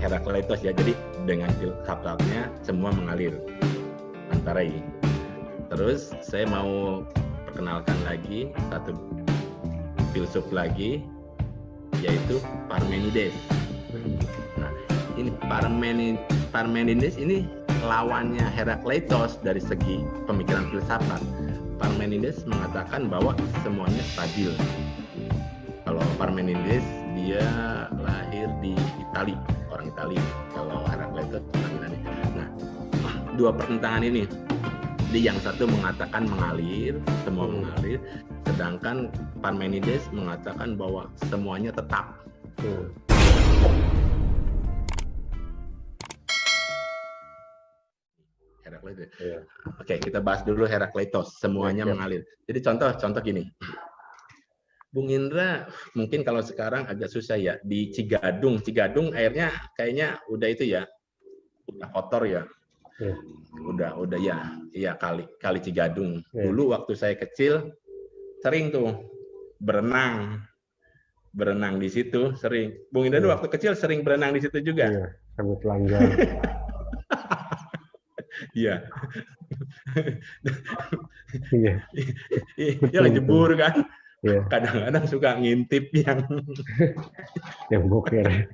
Herakleitos ya. Jadi dengan filsafatnya semua mengalir. Antara ini. Terus saya mau perkenalkan lagi satu filsuf lagi, yaitu Parmenides. Nah, ini Parmenides ini lawannya Herakleitos dari segi pemikiran filsafat. Parmenides mengatakan bahwa semuanya stabil. Kalau Parmenides dia lahir di Italia, orang Italia. Kalau Herakleitos orang Yunani. Nah, dua pertentangan ini. Jadi yang satu mengatakan mengalir, semua mengalir, sedangkan Parmenides mengatakan bahwa semuanya tetap. Herakleitos. Oke, kita bahas dulu Herakleitos, semuanya mengalir. Jadi contoh gini. Bung Indra, mungkin kalau sekarang agak susah ya, di Cigadung airnya kayaknya udah itu ya, udah kotor ya. Udah ya kali Cigadung. Dulu waktu saya kecil sering tuh berenang di situ sering. Bung Indra waktu kecil sering berenang di situ juga. Iya, sambil telanjang. Iya. Iya. Iya jebur kan. Kadang-kadang suka ngintip yang boker.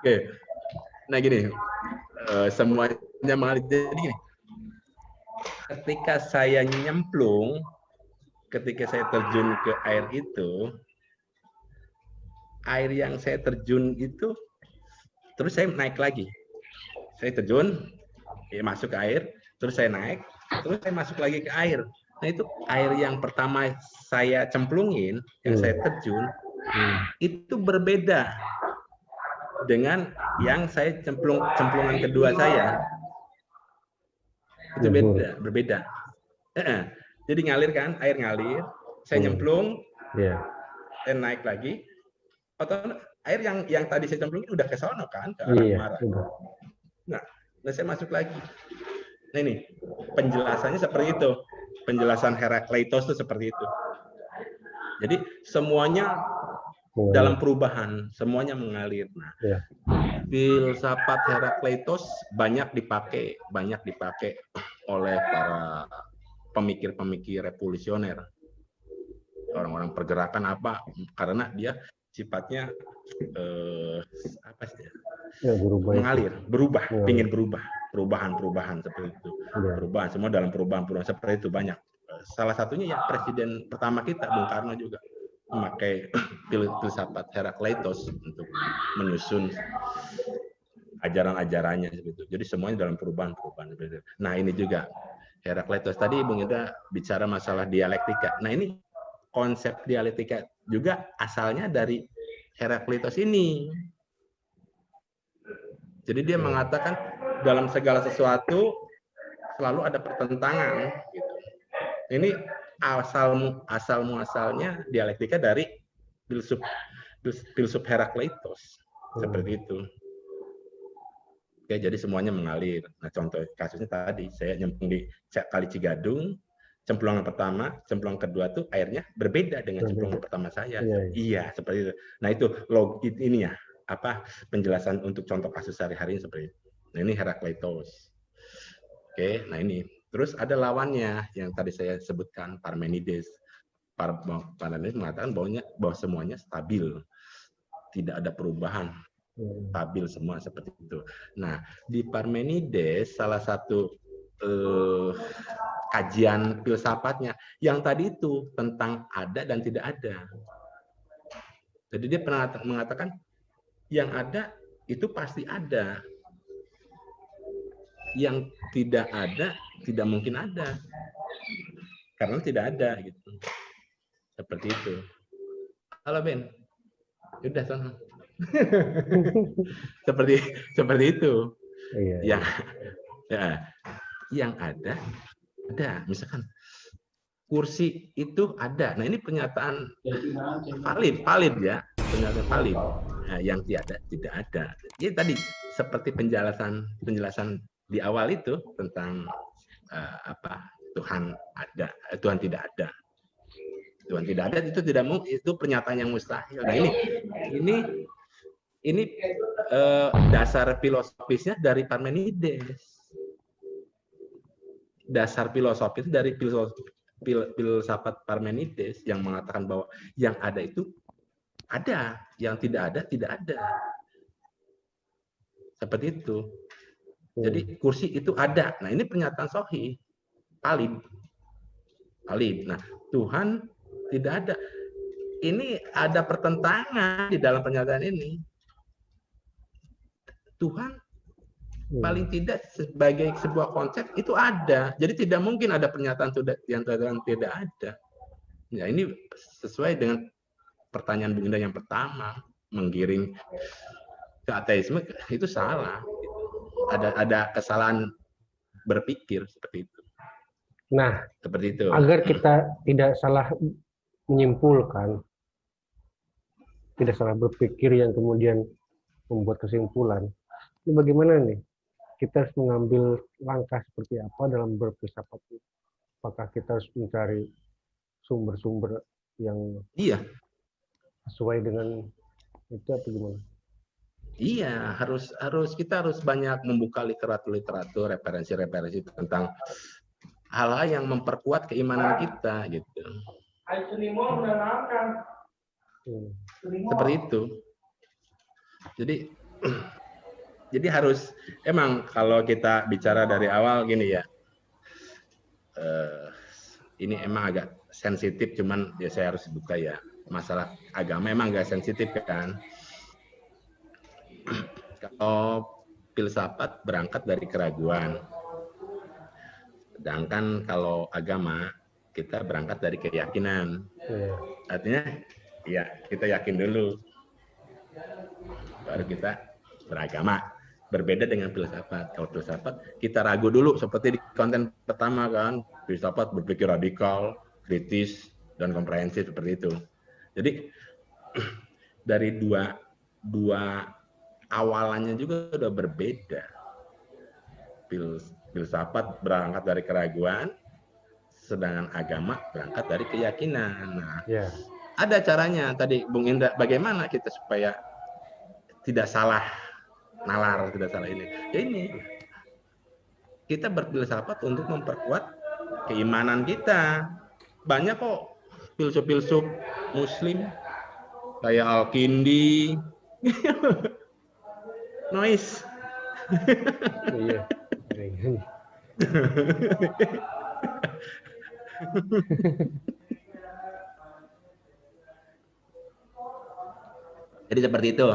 Oke. Nah gini, semuanya mengalir. Jadi gini, ketika saya nyemplung, ketika saya terjun ke air itu, air yang saya terjun itu, terus saya naik lagi. Saya terjun, masuk ke air, terus saya naik, terus saya masuk lagi ke air. Nah itu air yang pertama saya cemplungin, yang saya terjun, itu berbeda dengan yang saya cemplungan kedua saya. Itu berbeda. Jadi ngalir kan, air ngalir, saya nyemplung, saya naik lagi, atau air yang tadi saya cemplungin udah ke sono kan, ke arah Muara. Nah, saya masuk lagi. Nah ini penjelasannya seperti itu. Penjelasan Herakleitos itu seperti itu. Jadi semuanya dalam perubahan, semuanya mengalir. Nah, filsafat Herakleitos banyak dipakai oleh para pemikir-pemikir revolusioner, orang-orang pergerakan apa, karena dia sifatnya mengalir, ingin perubahan seperti itu, perubahan semua dalam perubahan seperti itu banyak. Salah satunya ya presiden pertama kita Bung Karno juga memakai filsafat Herakleitos untuk menyusun ajaran-ajarannya seperti itu. Jadi semuanya dalam perubahan. Nah ini juga Herakleitos tadi Bung Indra bicara masalah dialektika. Nah ini konsep dialektika juga asalnya dari Herakleitos ini. Jadi dia mengatakan dalam segala sesuatu selalu ada pertentangan. Gitu. Ini asal muasalnya dialektika dari filsuf Herakleitos seperti itu. Oke, jadi semuanya mengalir. Nah, contoh kasusnya tadi saya nyemplung di Kali Cigadung, cemplungan pertama, cemplungan kedua tuh airnya berbeda dengan cemplungan pertama saya. Iya, seperti itu. Nah, itu ini ya, penjelasan untuk contoh kasus sehari-hari seperti itu. Nah, ini Herakleitos. Oke, nah ini. Terus ada lawannya yang tadi saya sebutkan, Parmenides. Parmenides mengatakan bahwa semuanya stabil, tidak ada perubahan, stabil semua seperti itu. Nah, di Parmenides salah satu kajian filsafatnya yang tadi itu tentang ada dan tidak ada. Jadi dia pernah mengatakan yang ada itu pasti ada, yang tidak ada tidak mungkin ada karena tidak ada gitu. Seperti itu. Halo Ben, udah sana. seperti itu. Yang ada, misalkan kursi itu ada. Nah ini pernyataan valid ya, pernyataan valid. Nah, yang tidak ada. Jadi tadi seperti penjelasan di awal itu tentang Tuhan ada, Tuhan tidak ada. Tuhan tidak ada itu tidak mungkin, itu pernyataan yang mustahil. Nah ini dasar filosofisnya dari Parmenides. Dasar filosofis dari filsafat Parmenides yang mengatakan bahwa yang ada itu ada, yang tidak ada tidak ada. Seperti itu. Jadi kursi itu ada. Nah ini pernyataan sahih, valid. Nah Tuhan tidak ada. Ini ada pertentangan di dalam pernyataan ini. Tuhan paling tidak sebagai sebuah konsep itu ada. Jadi tidak mungkin ada pernyataan yang tidak ada. Ya ini sesuai dengan pertanyaan Bung Indah yang pertama, menggiring ke ateisme itu salah. Ada kesalahan berpikir seperti itu. Nah, seperti itu. Agar kita tidak salah menyimpulkan, tidak salah berpikir yang kemudian membuat kesimpulan, ini bagaimana nih? Kita harus mengambil langkah seperti apa dalam berfilsafat? Apakah kita harus mencari sumber-sumber yang sesuai dengan itu atau gimana? Iya, kita harus banyak membuka literatur, referensi tentang hal-hal yang memperkuat keimanan kita gitu. Seperti itu. Jadi harus emang kalau kita bicara dari awal gini ya, ini emang agak sensitif, cuman ya saya harus buka ya, masalah agama emang agak sensitif kan. Kalau filsafat berangkat dari keraguan, sedangkan kalau agama kita berangkat dari keyakinan. Artinya ya kita yakin dulu, baru kita beragama. Berbeda dengan filsafat. Kalau filsafat kita ragu dulu, seperti di konten pertama kan, filsafat berpikir radikal, kritis, dan komprehensif seperti itu. Jadi dari dua awalannya juga udah berbeda. Filsafat berangkat dari keraguan, sedangkan agama berangkat dari keyakinan. Nah, ada caranya tadi Bung Indra, bagaimana kita supaya tidak salah nalar, tidak salah ini. Ya ini, kita berfilsafat untuk memperkuat keimanan kita. Banyak kok filsuf-filsuf Muslim kayak Al-Kindi, Noise. Iya. Jadi seperti itu.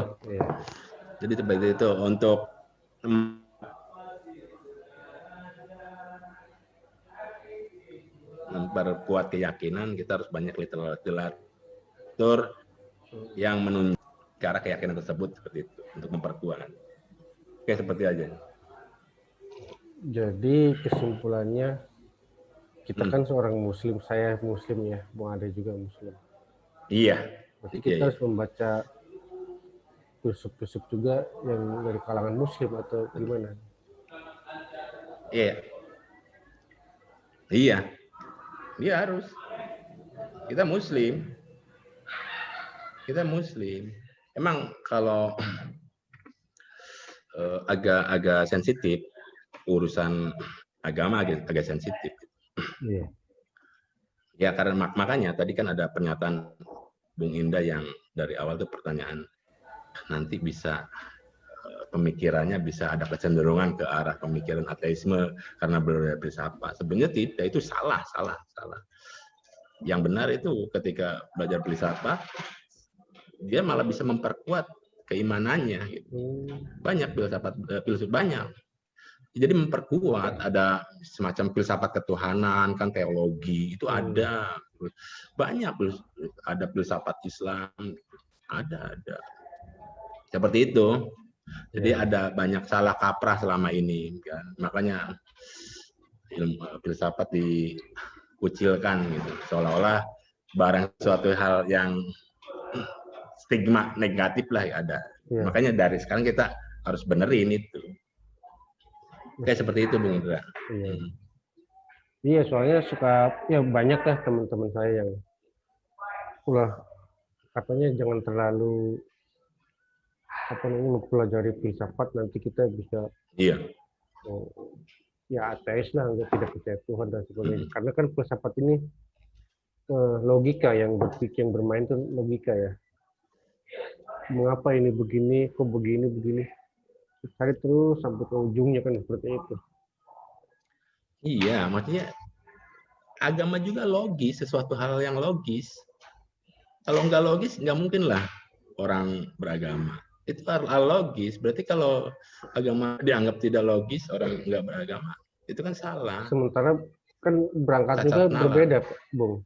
Jadi seperti itu untuk memperkuat keyakinan kita harus banyak literatur yang menunjuk ke arah keyakinan tersebut seperti itu untuk memperkuat. Oke, seperti aja. Jadi kesimpulannya kita kan seorang Muslim, saya Muslim ya, Bung Ade juga Muslim. Iya. Berarti kita harus membaca filsuf-filsuf juga yang dari kalangan Muslim atau gimana? Iya. Iya. Dia harus. Kita Muslim. Emang kalau agak sensitif, urusan agama agak sensitif. Iya. Ya karena makanya tadi kan ada pernyataan Bung Indah yang dari awal tuh pertanyaan, nanti bisa pemikirannya bisa ada kecenderungan ke arah pemikiran ateisme karena berfilsafat. Sebenarnya tidak, itu salah. Yang benar itu ketika belajar filsafat, dia malah bisa memperkuat keimanannya. Gitu. Banyak filsuf banyak. Jadi memperkuat, ada semacam filsafat ketuhanan, kan teologi itu ada banyak, ada filsafat Islam, ada. Seperti itu. Jadi ada banyak salah kaprah selama ini, kan. Makanya ilmu filsafat dikucilkan gitu, seolah-olah barang suatu hal yang stigma negatif lah ada. Makanya dari sekarang kita harus benerin itu. Kayak seperti itu, Bung Indra. Iya, soalnya suka ya banyak lah teman-teman saya yang Ulah katanya jangan terlalu mempelajari filsafat, nanti kita bisa Iya. Ya ateis lah, tidak percaya Tuhan dan sebagainya. Karena kan filsafat ini logika, yang berpikir, yang bermain itu logika ya. Mengapa ini begini, kok begini. Cari terus sampai ke ujungnya kan seperti itu. Iya, maksudnya agama juga logis, sesuatu hal yang logis. Kalau nggak logis, nggak mungkin lah orang beragama. Itu hal logis. Berarti kalau agama dianggap tidak logis, orang nggak beragama, itu kan salah. Sementara kan berangkat juga Cacat nalar. berbeda, Bung.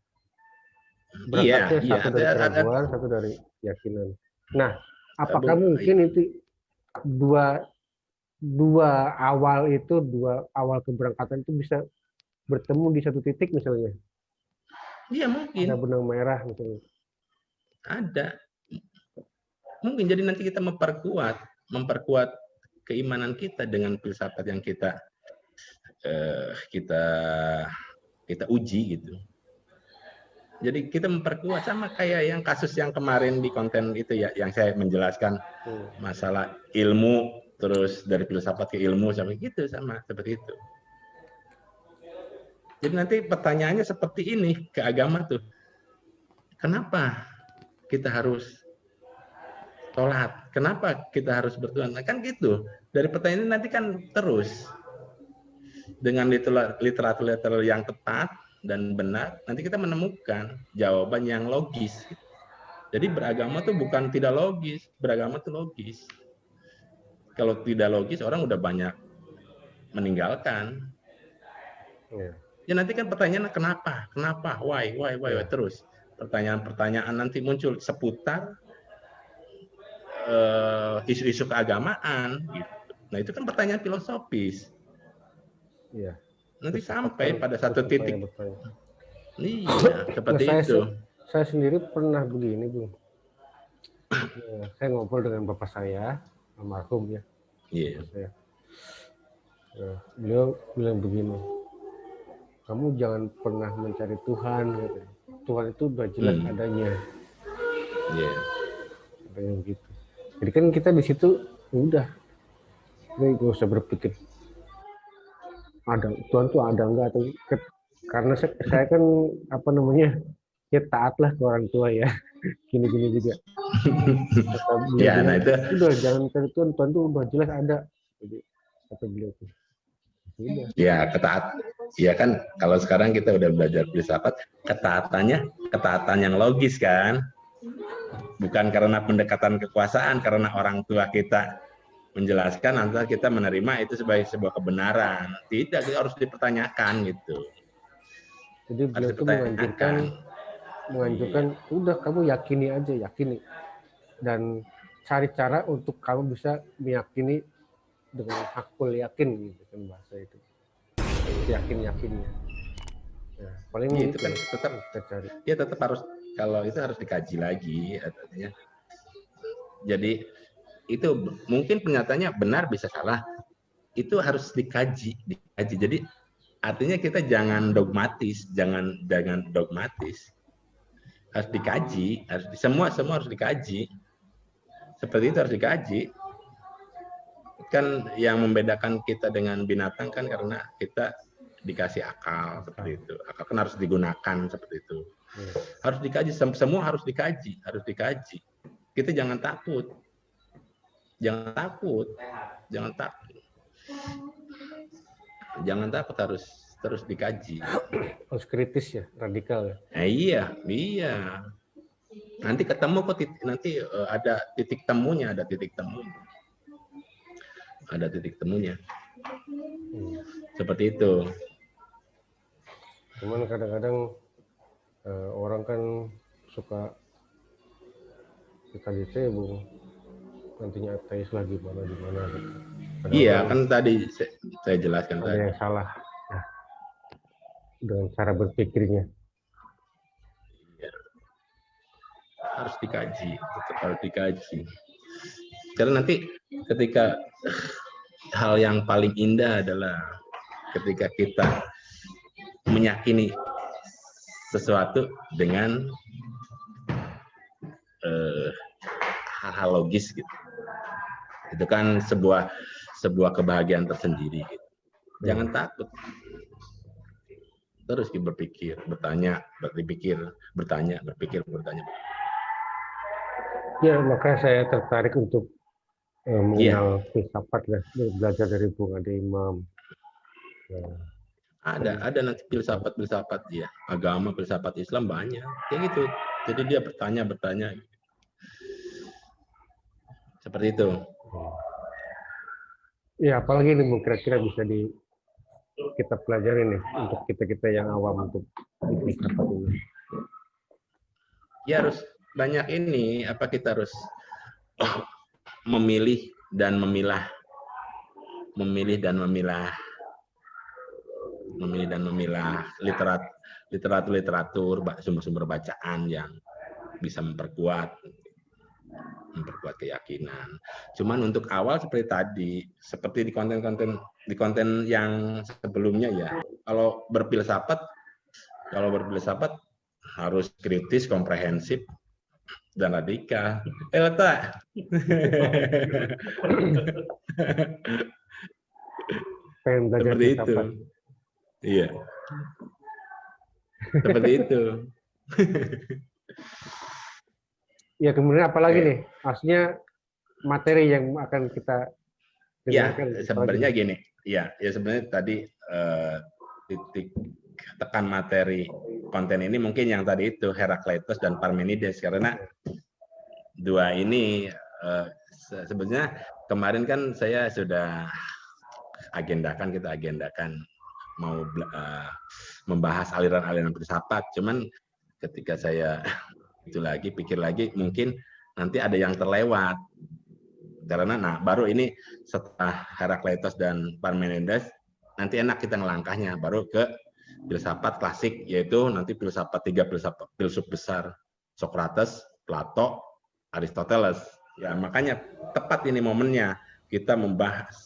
Berangkatnya Iya. satu dari keraguan, satu dari keyakinan. Nah, apakah mungkin itu dua awal keberangkatan itu bisa bertemu di satu titik misalnya? Iya mungkin. Ada benang merah misalnya. Ada. Mungkin jadi nanti kita memperkuat keimanan kita dengan filsafat yang kita uji gitu. Jadi kita memperkuat, sama kayak yang kasus yang kemarin di konten itu ya, yang saya menjelaskan masalah ilmu, terus dari filsafat ke ilmu sampai gitu, sama seperti itu. Jadi nanti pertanyaannya seperti ini ke agama tuh. Kenapa kita harus sholat? Kenapa kita harus bertuhan? Nah, kan gitu. Dari pertanyaan ini nanti kan terus dengan literatur yang tepat dan benar, nanti kita menemukan jawaban yang logis. Jadi beragama tuh bukan tidak logis, beragama tuh logis. Kalau tidak logis, orang udah banyak meninggalkan. Ya nanti kan pertanyaan kenapa, why, terus. Pertanyaan-pertanyaan nanti muncul seputar isu-isu keagamaan. Gitu. Nah itu kan pertanyaan filosofis. Iya. Nanti sampai pada satu titik. Iya, seperti itu. Saya sendiri pernah begini, Bu. Saya ngobrol dengan bapak saya, almarhum ya. Iya. Beliau bilang begini, kamu jangan pernah mencari Tuhan. Gitu. Tuhan itu udah jelas adanya. Iya. Kayak gitu. Jadi kan kita di situ udah, nggak usah berpikir ada Tuhan tuh ada enggak, atau karena saya kan ya taatlah ke orang tua ya, gini juga. Ya, nah itu udah jangan cari Tuhan tuh udah jelas ada. Jadi kata beliau tuh. Ya ya kan kalau sekarang kita udah belajar filsafat, ketaatan yang logis kan, bukan karena pendekatan kekuasaan, karena orang tua kita menjelaskan, antara kita menerima itu sebagai sebuah kebenaran. Tidak, harus dipertanyakan gitu. Jadi beliau itu menganjurkan udah kamu yakini dan cari cara untuk kamu bisa meyakini dengan hakul yakin gitu kan bahasa itu. Yakinnya. Nah, paling ya, itu kan tetap kita cari. Ya tetap harus, kalau itu harus dikaji lagi artinya. Jadi itu mungkin pernyataannya benar bisa salah, itu harus dikaji. Jadi artinya kita jangan dogmatis, jangan dogmatis, harus dikaji, semua harus dikaji, seperti itu harus dikaji. Kan yang membedakan kita dengan binatang kan karena kita dikasih akal seperti itu, akal kan harus digunakan seperti itu. Harus dikaji, semua harus dikaji. Kita jangan takut. Jangan takut, harus terus dikaji. Harus kritis ya, radikal ya. Iya. Nanti ketemu kok, nanti ada titik temunya. Seperti itu. Cuman kadang-kadang orang kan suka kita Bu, nantinya ateis lah gimana gitu. Iya, kan tadi saya jelaskan ada yang salah ya, dengan cara berpikirnya. Ya. Harus dikaji, tetap harus dikaji. Karena nanti ketika hal yang paling indah adalah ketika kita meyakini sesuatu dengan hal-hal logis gitu. Itu kan sebuah kebahagiaan tersendiri gitu. Jangan takut. Terus berpikir, bertanya, bertanya. Ya, makanya saya tertarik untuk mengenal filsafat ya, belajar dari Bung Ade Imam. Ada nanti filsafat ya, agama, filsafat Islam banyak kayak gitu. Jadi dia bertanya seperti itu. Ya, apalagi ini kira-kira bisa kita pelajari nih untuk kita yang awam untuk filsafat ini. Ya harus banyak ini, kita harus memilih dan memilah literatur, sumber-sumber bacaan yang bisa memperkuat keyakinan. Cuman untuk awal seperti di konten yang sebelumnya ya. Kalau berfilsafat harus kritis, komprehensif, dan radikal. Letak. Pengen belajar seperti itu. Iya. Seperti itu. Ya, kemudian apalagi nih? Maksudnya materi yang akan kita dengarkan. Ya, sebenarnya gini. Ya sebenarnya tadi titik tekan materi konten ini mungkin yang tadi itu Herakleitos dan Parmenides, karena dua ini sebenarnya kemarin kan saya sudah kita agendakan mau membahas aliran-aliran filsafat, cuman ketika saya pikir lagi mungkin nanti ada yang terlewat, karena baru ini setelah Herakleitos dan Parmenides nanti enak kita ngelangkahnya baru ke filsafat klasik, yaitu nanti tiga filsuf besar, Socrates, Plato, Aristoteles. Ya, makanya tepat ini momennya kita membahas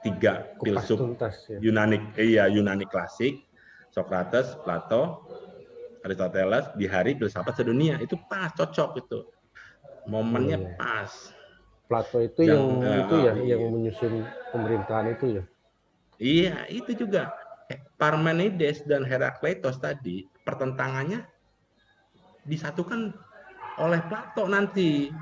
tiga filsuf Yunani klasik, Socrates, Plato, Aristoteles di hari filsafat sedunia. Itu pas, cocok itu. Momennya pas. Plato itu yang menyusun pemerintahan itu ya. Iya, itu juga. Parmenides dan Herakleitos tadi pertentangannya disatukan oleh Plato nanti.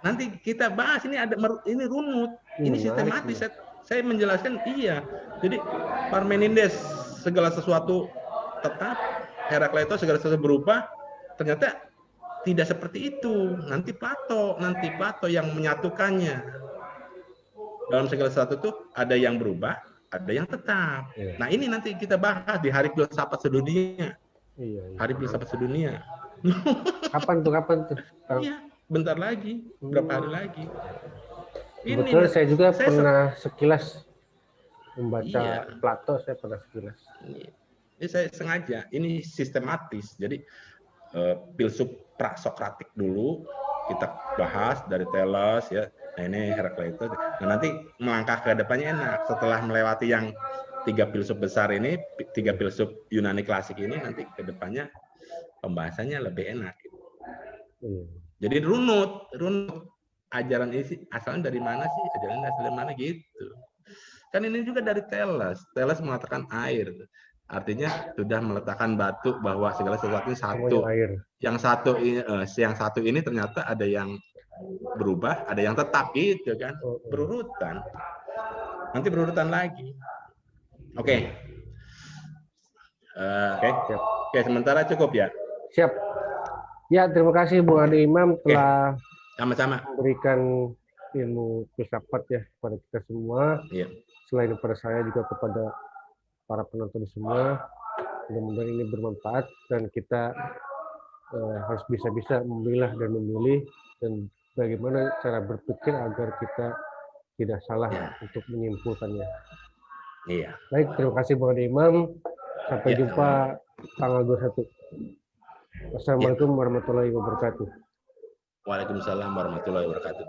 Nanti kita bahas ini ini runut, ini sistematis. Saya menjelaskan iya. Jadi Parmenides segala sesuatu tetap, Herakleitos segala sesuatu berubah. Ternyata tidak seperti itu. Nanti Plato yang menyatukannya. Dalam segala sesuatu itu ada yang berubah, ada yang tetap. Nah, ini nanti kita bahas di Hari Filsafat Sedunia. Hari Filsafat Sedunia. Kapan tuh? Iya, bentar lagi, berapa hari lagi. Betul, saya juga pernah sekilas membaca Plato, saya pernah sekilas. Ini saya sengaja, ini sistematis. Jadi filsuf pra-Sokratik dulu kita bahas dari Thales ya. Nah, ini Herakleitos. Nah, nanti melangkah ke depannya enak. Setelah melewati yang tiga filsuf besar ini, tiga filsuf Yunani klasik ini, nanti ke depannya pembahasannya lebih enak. Jadi runut ajaran ini asalnya dari mana sih? Ajaran asalnya mana gitu. Kan ini juga dari Thales. Thales mengatakan air. Artinya sudah meletakkan batu bahwa segala sesuatu satu. Yang satu ini ternyata ada yang berubah, ada yang tetap gitu kan. Berurutan. Nanti berurutan lagi. Oke. Oke, sementara cukup ya. Siap. Ya, terima kasih Bung Ade Imam telah sama-sama memberikan ilmu filsafat ya kepada kita semua. Iya. Selain kepada saya juga kepada para penonton semua. Mudah-mudahan ini bermanfaat dan kita harus bisa memilah dan memilih dan bagaimana cara berpikir agar kita tidak salah untuk menyimpulkannya. Iya. Baik, terima kasih Bung Ade Imam. Sampai jumpa tanggal 21. Wassalamualaikum warahmatullahi wabarakatuh. Waalaikumsalam warahmatullahi wabarakatuh.